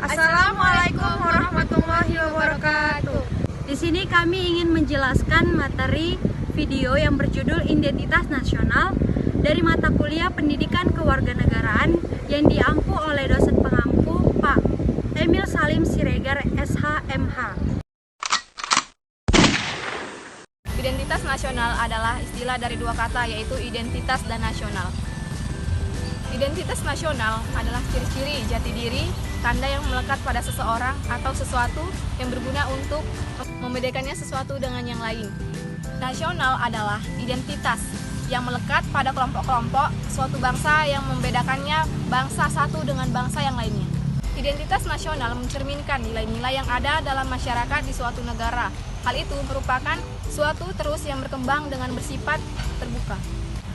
Assalamualaikum warahmatullahi wabarakatuh. Di sini kami ingin menjelaskan materi video yang berjudul Identitas Nasional dari mata kuliah Pendidikan Kewarganegaraan yang diampu oleh dosen pengampu Pak Emil Salim Siregar SH.MH. Identitas nasional adalah istilah dari dua kata, yaitu identitas dan nasional. Identitas nasional adalah ciri-ciri jati diri, tanda yang melekat pada seseorang atau sesuatu yang berguna untuk membedakannya sesuatu dengan yang lain. Nasional adalah identitas yang melekat pada kelompok-kelompok suatu bangsa yang membedakannya bangsa satu dengan bangsa yang lainnya. Identitas nasional mencerminkan nilai-nilai yang ada dalam masyarakat di suatu negara. Hal itu merupakan suatu terus yang berkembang dengan bersifat terbuka,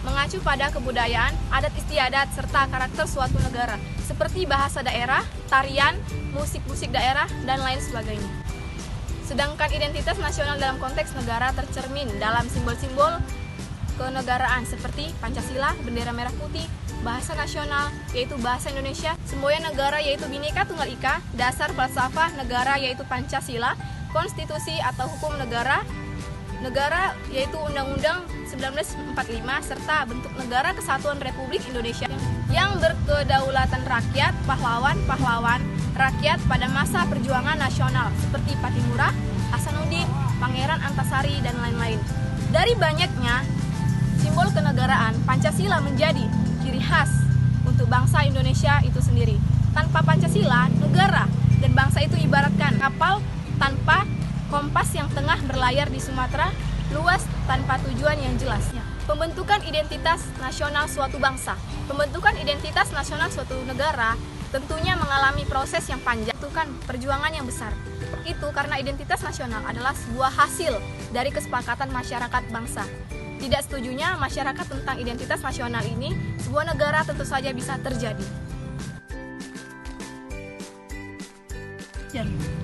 mengacu pada kebudayaan, adat istiadat, serta karakter suatu negara, seperti bahasa daerah, tarian, musik-musik daerah, dan lain sebagainya. Sedangkan identitas nasional dalam konteks negara tercermin dalam simbol-simbol kenegaraan seperti Pancasila, bendera merah putih, bahasa nasional yaitu bahasa Indonesia, semboyan negara yaitu Bhinneka Tunggal Ika, dasar falsafah negara yaitu Pancasila, konstitusi atau hukum negara yaitu Undang-Undang 1945, serta bentuk negara kesatuan Republik Indonesia yang berkedaulatan rakyat, pahlawan-pahlawan rakyat pada masa perjuangan nasional seperti Pattimura, Hasanuddin, Pangeran Antasari, dan lain-lain. Dari banyaknya simbol kenegaraan, Pancasila menjadi ciri khas untuk bangsa Indonesia itu sendiri. Tanpa Pancasila, negara dan bangsa itu ibaratkan kapal tanpa kompas yang tengah berlayar di Sumatera luas tanpa tujuan yang jelas. Pembentukan identitas nasional suatu bangsa, pembentukan identitas nasional suatu negara tentunya mengalami proses yang panjang, butuhkan perjuangan yang besar. Itu karena identitas nasional adalah sebuah hasil dari kesepakatan masyarakat bangsa. Tidak setujunya masyarakat tentang identitas nasional ini, sebuah negara tentu saja bisa terjadi.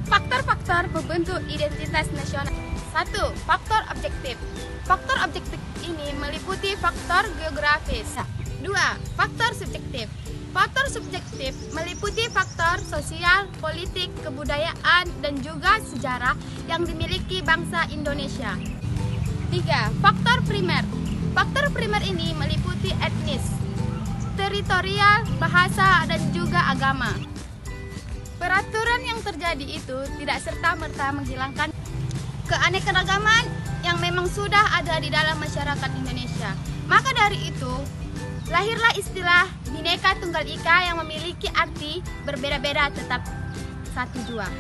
Faktor-faktor pembentuk identitas nasional. 1. Faktor objektif. Faktor objektif ini meliputi faktor geografis. 2. Faktor subjektif. Faktor subjektif meliputi faktor sosial, politik, kebudayaan, dan juga sejarah yang dimiliki bangsa Indonesia. 3. Faktor primer. Faktor primer ini meliputi etnis, teritorial, bahasa, dan juga agama. Peraturan yang terjadi itu tidak serta-merta menghilangkan keanekaragaman yang memang sudah ada di dalam masyarakat Indonesia. Maka dari itu, lahirlah istilah Bhinneka Tunggal Ika yang memiliki arti berbeda-beda tetap satu jua.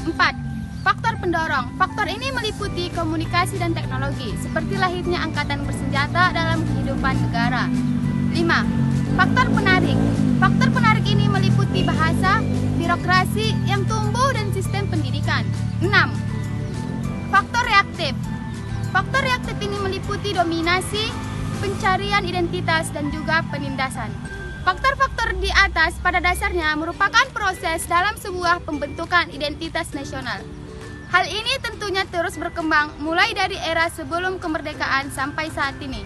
4. Faktor pendorong. Faktor ini meliputi komunikasi dan teknologi, seperti lahirnya angkatan bersenjata dalam kehidupan negara. 5. Faktor penarik. Faktor penarik ini meliputi bahasa, birokrasi yang tumbuh, dan sistem pendidikan. 6. Faktor reaktif. Faktor reaktif ini meliputi dominasi, pencarian identitas, dan juga penindasan. Faktor-faktor di atas pada dasarnya merupakan proses dalam sebuah pembentukan identitas nasional. Hal ini tentunya terus berkembang mulai dari era sebelum kemerdekaan sampai saat ini.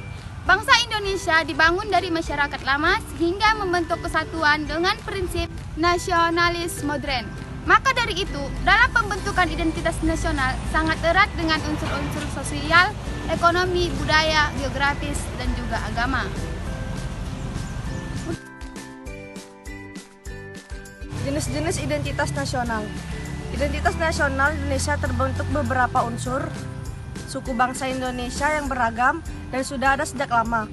Bangsa Indonesia dibangun dari masyarakat lama sehingga membentuk kesatuan dengan prinsip nasionalis modern. Maka dari itu, dalam pembentukan identitas nasional sangat erat dengan unsur-unsur sosial, ekonomi, budaya, geografis, dan juga agama. Jenis-jenis identitas nasional. Identitas nasional Indonesia terbentuk beberapa unsur suku bangsa Indonesia yang beragam dan sudah ada sejak lama.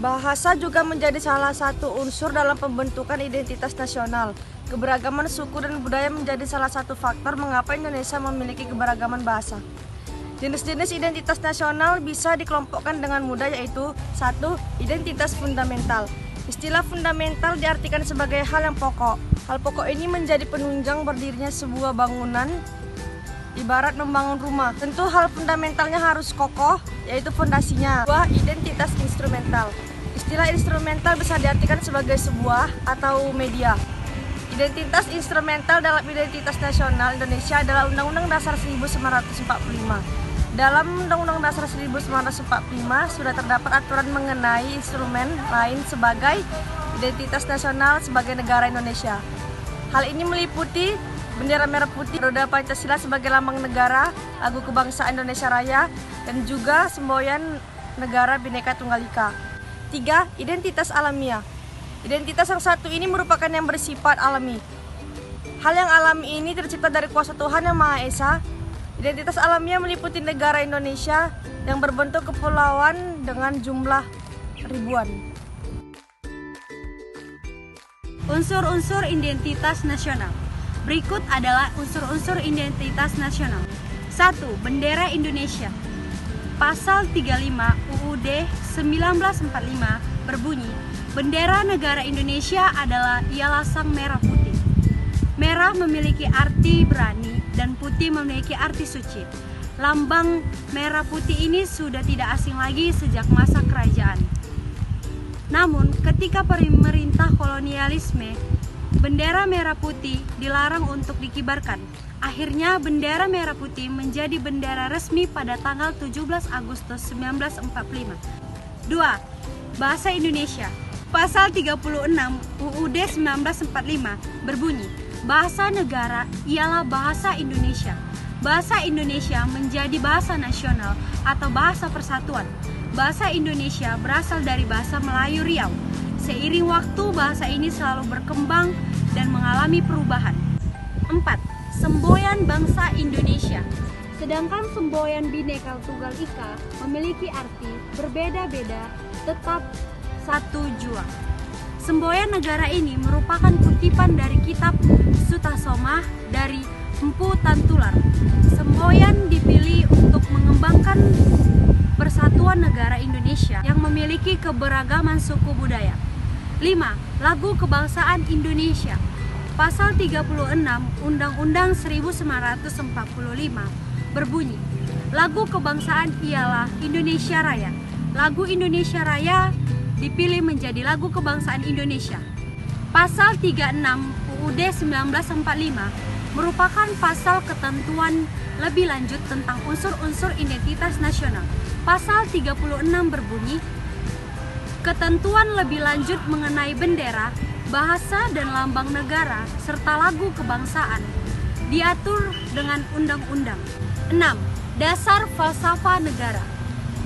Bahasa juga menjadi salah satu unsur dalam pembentukan identitas nasional. Keberagaman suku dan budaya menjadi salah satu faktor mengapa Indonesia memiliki keberagaman bahasa. Jenis-jenis identitas nasional bisa dikelompokkan dengan mudah, yaitu 1. Identitas fundamental. Istilah fundamental diartikan sebagai hal yang pokok. Hal pokok ini menjadi penunjang berdirinya sebuah bangunan, ibarat membangun rumah. Tentu hal fundamentalnya harus kokoh, yaitu fondasinya. 2. Identitas instrumental. Istilah instrumental bisa diartikan sebagai sebuah atau media. Identitas instrumental dalam identitas nasional Indonesia adalah Undang-Undang Dasar 1945. Dalam Undang-Undang Dasar 1945 sudah terdapat aturan mengenai instrumen lain sebagai identitas nasional sebagai negara Indonesia. Hal ini meliputi bendera merah putih, roda Pancasila sebagai lambang negara, lagu kebangsaan Indonesia Raya, dan juga semboyan negara Bhinneka Tunggal Ika. 3. Identitas alamiah. Identitas yang satu ini merupakan yang bersifat alami. Hal yang alami ini tercipta dari kuasa Tuhan Yang Maha Esa. Identitas alamiah meliputi negara Indonesia yang berbentuk kepulauan dengan jumlah ribuan. Unsur-unsur identitas nasional. Berikut adalah unsur-unsur identitas nasional. 1. Bendera Indonesia. Pasal 35 UUD 1945 berbunyi, bendera negara Indonesia ialah sang merah putih. Merah memiliki arti berani dan putih memiliki arti suci. Lambang merah putih ini sudah tidak asing lagi sejak masa kerajaan. Namun, ketika pemerintah kolonialisme, bendera merah putih dilarang untuk dikibarkan. Akhirnya, bendera merah putih menjadi bendera resmi pada tanggal 17 Agustus 1945. 2. Bahasa Indonesia. Pasal 36 UUD 1945 berbunyi, bahasa negara ialah bahasa Indonesia. Bahasa Indonesia menjadi bahasa nasional atau bahasa persatuan. Bahasa Indonesia berasal dari bahasa Melayu Riau. Seiring waktu, bahasa ini selalu berkembang dan mengalami perubahan. 4. Semboyan bangsa Indonesia. Sedangkan semboyan Bhinneka Tunggal Ika memiliki arti berbeda-beda, tetap satu jua. Semboyan negara ini merupakan kutipan dari kitab Sutasoma dari Empu Tantular. Semboyan dipilih untuk mengembangkan persatuan negara Indonesia yang memiliki keberagaman suku budaya. 5. Lagu kebangsaan Indonesia. Pasal 36 Undang-Undang 1945 berbunyi, lagu kebangsaan ialah Indonesia Raya. Lagu Indonesia Raya dipilih menjadi lagu kebangsaan Indonesia. Pasal 36 UUD 1945 merupakan pasal ketentuan lebih lanjut tentang unsur-unsur identitas nasional. Pasal 36 berbunyi, ketentuan lebih lanjut mengenai bendera, bahasa dan lambang negara, serta lagu kebangsaan diatur dengan undang-undang. 6. Dasar falsafah negara.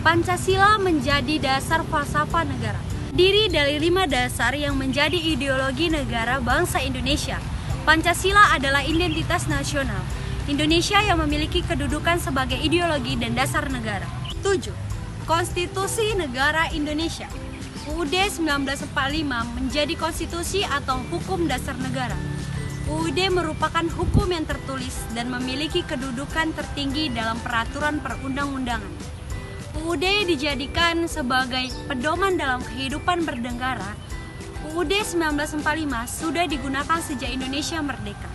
Pancasila menjadi dasar falsafah negara. Diri dari 5 dasar yang menjadi ideologi negara bangsa Indonesia. Pancasila adalah identitas nasional Indonesia yang memiliki kedudukan sebagai ideologi dan dasar negara. 7. Konstitusi Negara Indonesia. UUD 1945 menjadi konstitusi atau hukum dasar negara. UUD merupakan hukum yang tertulis dan memiliki kedudukan tertinggi dalam peraturan perundang-undangan. UUD dijadikan sebagai pedoman dalam kehidupan bernegara. UUD 1945 sudah digunakan sejak Indonesia merdeka.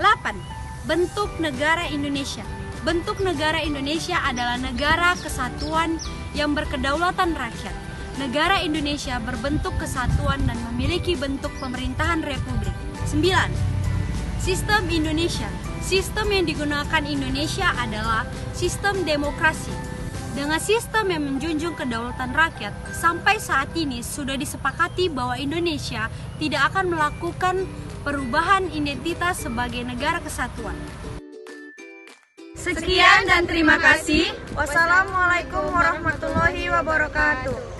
8. Bentuk negara Indonesia. Bentuk negara Indonesia adalah negara kesatuan yang berkedaulatan rakyat. Negara Indonesia berbentuk kesatuan dan memiliki bentuk pemerintahan republik. 9. Sistem Indonesia. Sistem yang digunakan Indonesia adalah sistem demokrasi. Dengan sistem yang menjunjung kedaulatan rakyat, sampai saat ini sudah disepakati bahwa Indonesia tidak akan melakukan perubahan identitas sebagai negara kesatuan. Sekian dan terima kasih. Wassalamualaikum warahmatullahi wabarakatuh.